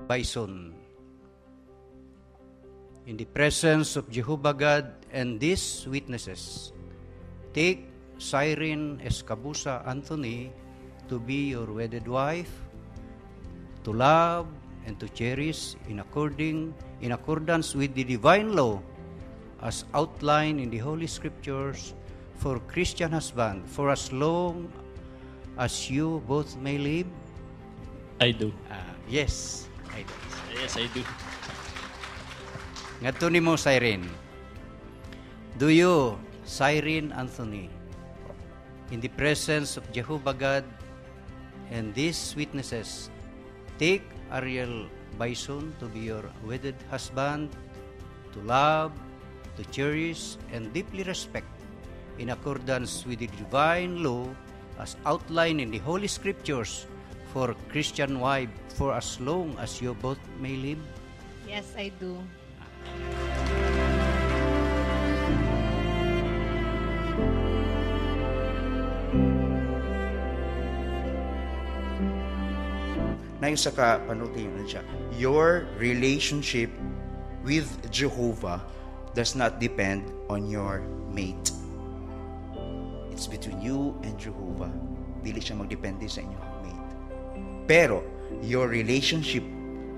bison. In the presence of Jehovah God and these witnesses, take Cyrene Escabusa Anthony to be your wedded wife, to love and to cherish in accordance with the divine law as outlined in the Holy Scriptures for Christian husband for as long as you both may live? I do. Yes, I do. Yes, I do. Ngadto nimo, Cyrene. Do you, Cyrene Anthony, in the presence of Jehovah God and these witnesses, take Ariel Bison to be your wedded husband, to love, to cherish, and deeply respect in accordance with the divine law as outlined in the Holy Scriptures for Christian wife for as long as you both may live? Yes, I do. Na yung saka panuti yun siya. Your relationship with Jehovah does not depend on your mate. It's between you and Jehovah. Dili siya magdepende sa inyong mate. Pero, your relationship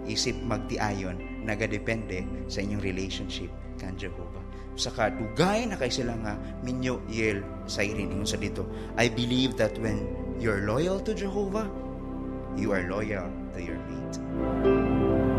isip magtiayon nagadepende sa inyong relationship kan Jehovah. Saka dugay na kay sila nga minyo yel sa iriningon sa dito. I believe that when you're loyal to Jehovah, you are loyal to your mate.